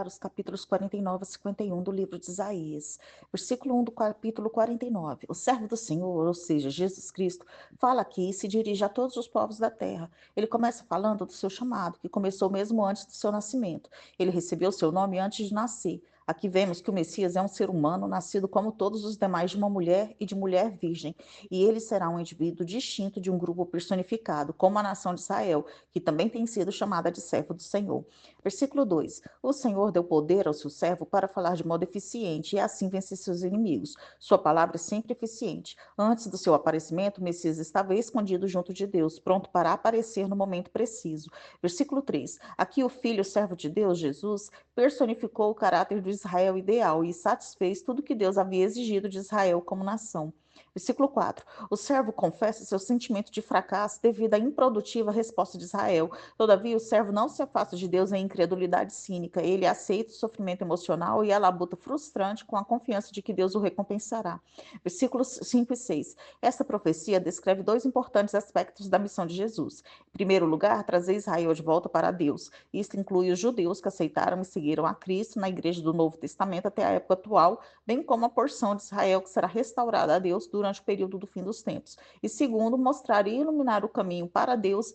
estudar os capítulos 49 a 51 do livro de Isaías. Versículo 1 do capítulo 49. O servo do Senhor, ou seja, Jesus Cristo, fala aqui e se dirige a todos os povos da terra. Ele começa falando do seu chamado, que começou mesmo antes do seu nascimento. Ele recebeu seu nome antes de nascer. Aqui vemos que o Messias é um ser humano, nascido como todos os demais de uma mulher e de mulher virgem, e ele será um indivíduo distinto de um grupo personificado, como a nação de Israel, que também tem sido chamada de servo do Senhor. Versículo 2: O Senhor deu poder ao seu servo para falar de modo eficiente e assim vencer seus inimigos. Sua palavra é sempre eficiente. Antes do seu aparecimento, o Messias estava escondido junto de Deus, pronto para aparecer no momento preciso. Versículo 3: Aqui o Filho, servo de Deus, Jesus, personificou o caráter do Israel ideal e satisfez tudo que Deus havia exigido de Israel como nação. Versículo 4. O servo confessa seu sentimento de fracasso devido à improdutiva resposta de Israel. Todavia, o servo não se afasta de Deus em incredulidade cínica. Ele aceita o sofrimento emocional e a labuta frustrante com a confiança de que Deus o recompensará. Versículos 5 e 6. Esta profecia descreve dois importantes aspectos da missão de Jesus. Em primeiro lugar, trazer Israel de volta para Deus. Isto inclui os judeus que aceitaram e seguiram a Cristo na igreja do Novo Testamento até a época atual, bem como a porção de Israel que será restaurada a Deus durante o período do fim dos tempos. E segundo, mostrar e iluminar o caminho para Deus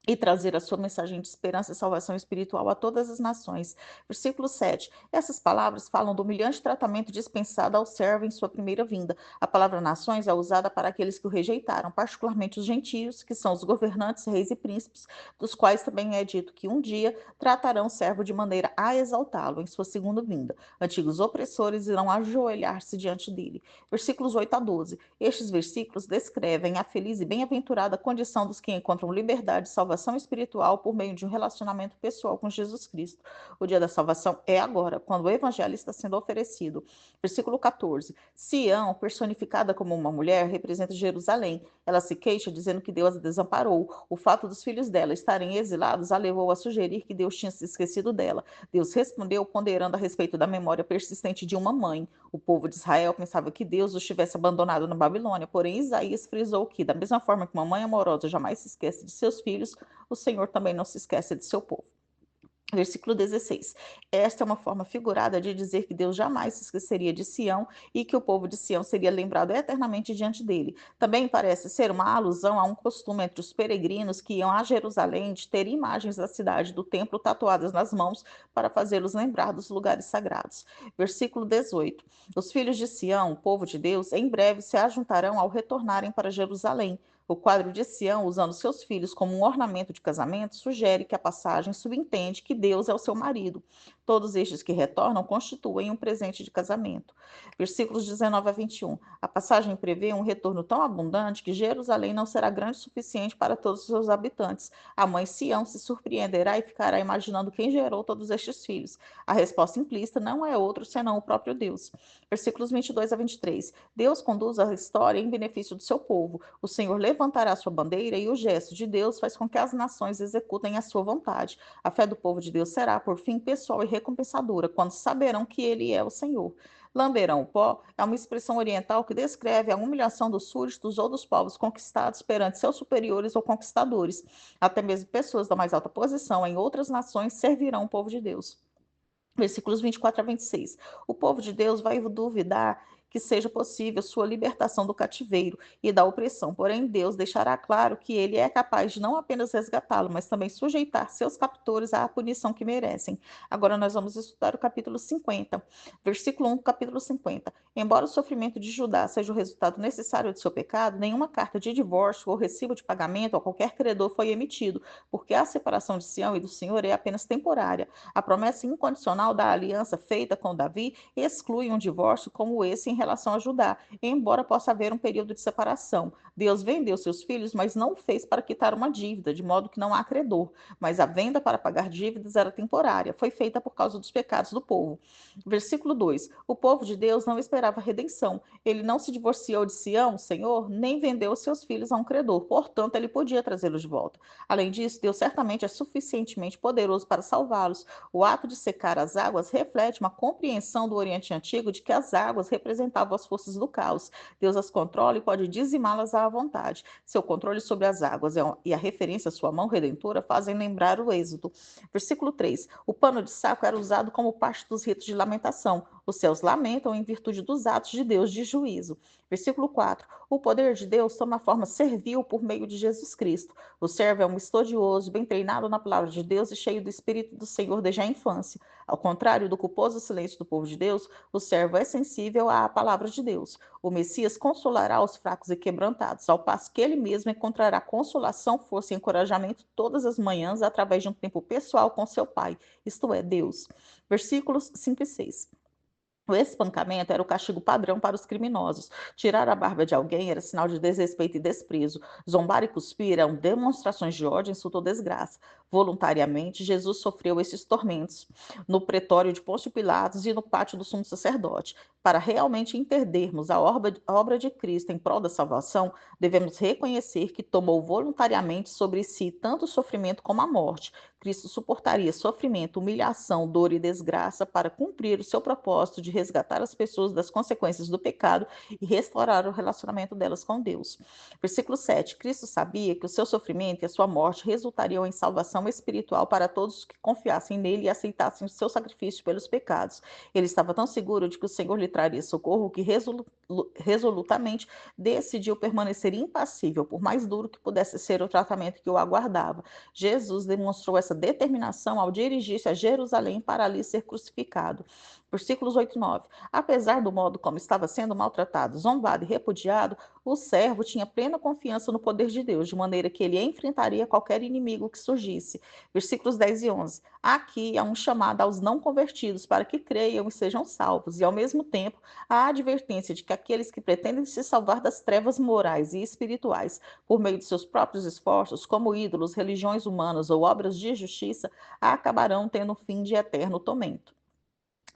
e trazer a sua mensagem de esperança e salvação espiritual a todas as nações. Versículo 7. Essas palavras falam do humilhante tratamento dispensado ao servo em sua primeira vinda. A palavra nações é usada para aqueles que o rejeitaram, particularmente os gentios, que são os governantes, reis e príncipes, dos quais também é dito que um dia tratarão o servo de maneira a exaltá-lo em sua segunda vinda. Antigos opressores irão ajoelhar-se diante dele. Versículos 8 a 12. Estes versículos descrevem a feliz e bem-aventurada condição dos que encontram liberdade e salvação espiritual por meio de um relacionamento pessoal com Jesus Cristo. O dia da salvação é agora, quando o evangelho está sendo oferecido. Versículo 14. Sião, personificada como uma mulher, representa Jerusalém. Ela se queixa dizendo que Deus a desamparou. O fato dos filhos dela estarem exilados a levou a sugerir que Deus tinha se esquecido dela. Deus respondeu ponderando a respeito da memória persistente de uma mãe. O povo de Israel pensava que Deus os tivesse abandonado na Babilônia, porém Isaías frisou que, da mesma forma que uma mãe amorosa jamais se esquece de seus filhos, o Senhor também não se esquece de seu povo. Versículo 16. Esta é uma forma figurada de dizer que Deus jamais se esqueceria de Sião e que o povo de Sião seria lembrado eternamente diante dele. Também parece ser uma alusão a um costume entre os peregrinos que iam a Jerusalém de ter imagens da cidade do templo tatuadas nas mãos para fazê-los lembrar dos lugares sagrados. Versículo 18. Os filhos de Sião, o povo de Deus, em breve se ajuntarão ao retornarem para Jerusalém. O quadro de Sião, usando seus filhos como um ornamento de casamento, sugere que a passagem subentende que Deus é o seu marido. Todos estes que retornam constituem um presente de casamento. Versículos 19 a 21. A passagem prevê um retorno tão abundante que Jerusalém não será grande o suficiente para todos os seus habitantes. A mãe Sião se surpreenderá e ficará imaginando quem gerou todos estes filhos. A resposta implícita não é outro senão o próprio Deus. Versículos 22 a 23. Deus conduz a história em benefício do seu povo. O Senhor levantará sua bandeira e o gesto de Deus faz com que as nações executem a sua vontade. A fé do povo de Deus será, por fim, pessoal e recompensadora, quando saberão que ele é o Senhor. Lamberão o pó é uma expressão oriental que descreve a humilhação dos súditos ou dos povos conquistados perante seus superiores ou conquistadores. Até mesmo pessoas da mais alta posição em outras nações servirão o povo de Deus. Versículos 24 a 26. O povo de Deus vai duvidar que seja possível sua libertação do cativeiro e da opressão. Porém, Deus deixará claro que ele é capaz de não apenas resgatá-lo, mas também sujeitar seus captores à punição que merecem. Agora nós vamos estudar o capítulo 50, versículo 1 do capítulo 50. Embora o sofrimento de Judá seja o resultado necessário de seu pecado, nenhuma carta de divórcio ou recibo de pagamento a qualquer credor foi emitido, porque a separação de Sião e do Senhor é apenas temporária. A promessa incondicional da aliança feita com Davi exclui um divórcio como esse em relação a Judá, embora possa haver um período de separação. Deus vendeu seus filhos, mas não o fez para quitar uma dívida, de modo que não há credor. Mas a venda para pagar dívidas era temporária, foi feita por causa dos pecados do povo. Versículo 2. O povo de Deus não esperava redenção. Ele não se divorciou de Sião, Senhor, nem vendeu seus filhos a um credor. Portanto, ele podia trazê-los de volta. Além disso, Deus certamente é suficientemente poderoso para salvá-los. O ato de secar as águas reflete uma compreensão do Oriente Antigo de que as águas representavam as forças do caos. Deus as controla e pode dizimá-las à vontade. Seu controle sobre as águas e a referência à sua mão redentora fazem lembrar o Êxodo. Versículo 3. O pano de saco era usado como parte dos ritos de lamentação. Os céus lamentam em virtude dos atos de Deus de juízo. Versículo 4. O poder de Deus toma forma servil por meio de Jesus Cristo. O servo é um estudioso, bem treinado na palavra de Deus e cheio do Espírito do Senhor desde a infância. Ao contrário do culposo silêncio do povo de Deus, o servo é sensível à palavra de Deus. O Messias consolará os fracos e quebrantados, ao passo que ele mesmo encontrará consolação, força e encorajamento todas as manhãs através de um tempo pessoal com seu Pai, isto é, Deus. Versículos 5 e 6. O espancamento era o castigo padrão para os criminosos. Tirar a barba de alguém era sinal de desrespeito e desprezo. Zombar e cuspir eram demonstrações de ódio, insulto ou desgraça. Voluntariamente, Jesus sofreu esses tormentos no pretório de Pôncio Pilatos e no pátio do sumo sacerdote. Para realmente entendermos a obra de Cristo em prol da salvação, devemos reconhecer que tomou voluntariamente sobre si tanto o sofrimento como a morte. Cristo suportaria sofrimento, humilhação, dor e desgraça para cumprir o seu propósito de resgatar as pessoas das consequências do pecado e restaurar o relacionamento delas com Deus. Versículo 7. Cristo sabia que o seu sofrimento e a sua morte resultariam em salvação espiritual para todos os que confiassem nele e aceitassem o seu sacrifício pelos pecados. Ele estava tão seguro de que o Senhor lhe traria socorro que resolutamente decidiu permanecer impassível, por mais duro que pudesse ser o tratamento que o aguardava. Jesus demonstrou essa determinação ao dirigir-se a Jerusalém para ali ser crucificado. Versículos 8 e 9. Apesar do modo como estava sendo maltratado, zombado e repudiado, o servo tinha plena confiança no poder de Deus, de maneira que ele enfrentaria qualquer inimigo que surgisse. Versículos 10 e 11. Aqui há um chamado aos não convertidos para que creiam e sejam salvos, e ao mesmo tempo a advertência de que aqueles que pretendem se salvar das trevas morais e espirituais por meio de seus próprios esforços, como ídolos, religiões humanas ou obras de justiça, acabarão tendo fim de eterno tormento.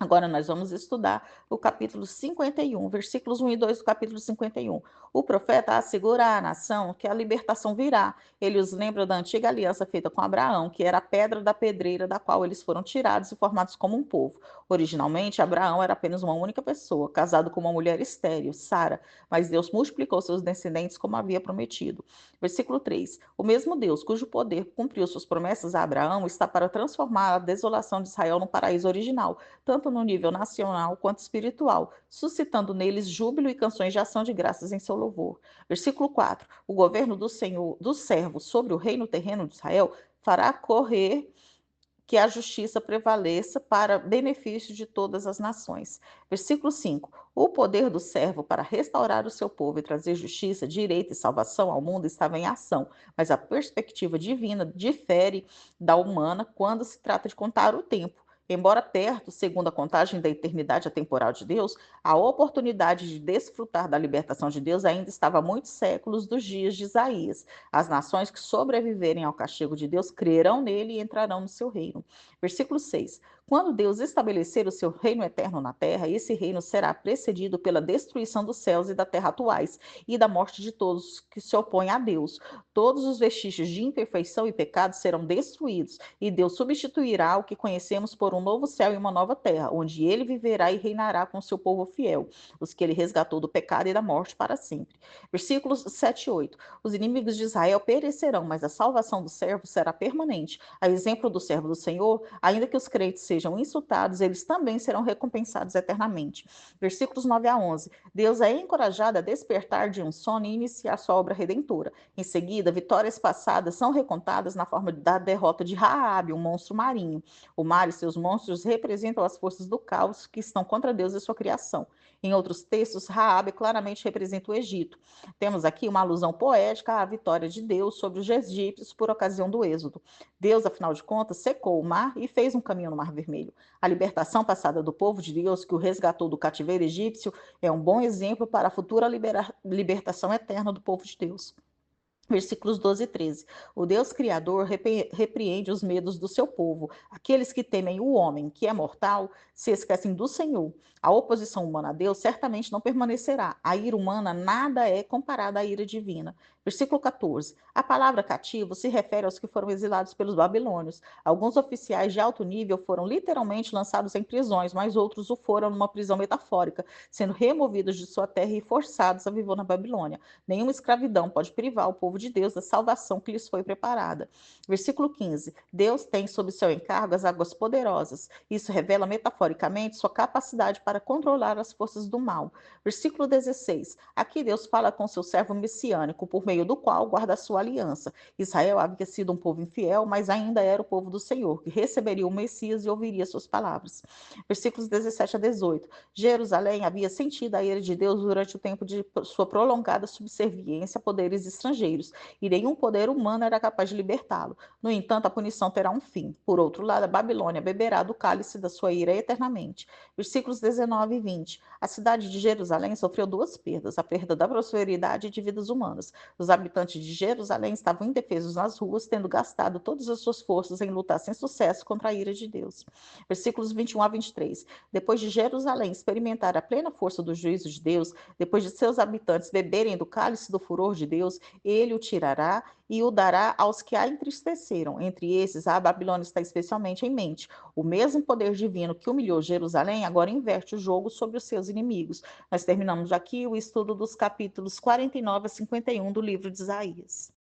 Agora nós vamos estudar o capítulo 51, versículos 1 e 2 do capítulo 51. O profeta assegura à nação que a libertação virá. Ele os lembra da antiga aliança feita com Abraão, que era a pedra da pedreira da qual eles foram tirados e formados como um povo. Originalmente, Abraão era apenas uma única pessoa, casado com uma mulher estéril, Sara, mas Deus multiplicou seus descendentes como havia prometido. Versículo 3. O mesmo Deus, cujo poder cumpriu suas promessas a Abraão, está para transformar a desolação de Israel no paraíso original, tanto no nível nacional quanto espiritual, suscitando neles júbilo e canções de ação de graças em seu louvor. Versículo 4. O governo do Senhor, do servo sobre o reino terreno de Israel, fará correr que a justiça prevaleça para benefício de todas as nações. Versículo 5. O poder do servo para restaurar o seu povo e trazer justiça, direito e salvação ao mundo estava em ação, mas a perspectiva divina difere da humana quando se trata de contar o tempo. Embora perto, segundo a contagem da eternidade atemporal de Deus, a oportunidade de desfrutar da libertação de Deus ainda estava a muitos séculos dos dias de Isaías. As nações que sobreviverem ao castigo de Deus crerão nele e entrarão no seu reino. Versículo 6. Quando Deus estabelecer o seu reino eterno na terra, esse reino será precedido pela destruição dos céus e da terra atuais e da morte de todos que se opõem a Deus. Todos os vestígios de imperfeição e pecado serão destruídos e Deus substituirá o que conhecemos por um novo céu e uma nova terra, onde ele viverá e reinará com seu povo fiel, os que ele resgatou do pecado e da morte para sempre. Versículos 7 e 8. Os inimigos de Israel perecerão, mas a salvação do servo será permanente. A exemplo do servo do Senhor, ainda que os crentes sejam insultados, eles também serão recompensados eternamente. Versículos 9 a 11. Deus é encorajado a despertar de um sono e iniciar sua obra redentora. Em seguida, vitórias passadas são recontadas na forma da derrota de Raabe, um monstro marinho. O mar e seus monstros representam as forças do caos que estão contra Deus e sua criação. Em outros textos, Raabe claramente representa o Egito. Temos aqui uma alusão poética à vitória de Deus sobre os egípcios por ocasião do Êxodo. Deus, afinal de contas, secou o mar e fez um caminho no Mar Vermelho. A libertação passada do povo de Deus, que o resgatou do cativeiro egípcio, é um bom exemplo para a futura libertação eterna do povo de Deus. Versículos 12 e 13. O Deus Criador repreende os medos do seu povo. Aqueles que temem o homem, que é mortal, se esquecem do Senhor. A oposição humana a Deus certamente não permanecerá. A ira humana nada é comparada à ira divina. Versículo 14. A palavra cativo se refere aos que foram exilados pelos babilônios. Alguns oficiais de alto nível foram literalmente lançados em prisões, mas outros o foram numa prisão metafórica, sendo removidos de sua terra e forçados a viver na Babilônia. Nenhuma escravidão pode privar o povo de Deus da salvação que lhes foi preparada. Versículo 15. Deus tem sob seu encargo as águas poderosas. Isso revela metaforicamente sua capacidade para controlar as forças do mal. Versículo 16. Aqui Deus fala com seu servo messiânico, por meio do qual guarda a sua aliança. Israel havia sido um povo infiel, mas ainda era o povo do Senhor, que receberia o Messias e ouviria suas palavras. Versículos 17 a 18. Jerusalém havia sentido a ira de Deus durante o tempo de sua prolongada subserviência a poderes estrangeiros, e nenhum poder humano era capaz de libertá-lo. No entanto, a punição terá um fim. Por outro lado, a Babilônia beberá do cálice da sua ira eternamente. Versículos 19 e 20. A cidade de Jerusalém sofreu duas perdas: a perda da prosperidade e de vidas humanas. Os habitantes de Jerusalém estavam indefesos nas ruas, tendo gastado todas as suas forças em lutar sem sucesso contra a ira de Deus. Versículos 21 a 23. Depois de Jerusalém experimentar a plena força do juízo de Deus, depois de seus habitantes beberem do cálice do furor de Deus, ele o tirará e o dará aos que a entristeceram. Entre esses, a Babilônia está especialmente em mente. O mesmo poder divino que humilhou Jerusalém agora inverte o jogo sobre os seus inimigos. Nós terminamos aqui o estudo dos capítulos 49 a 51 do livro de Isaías.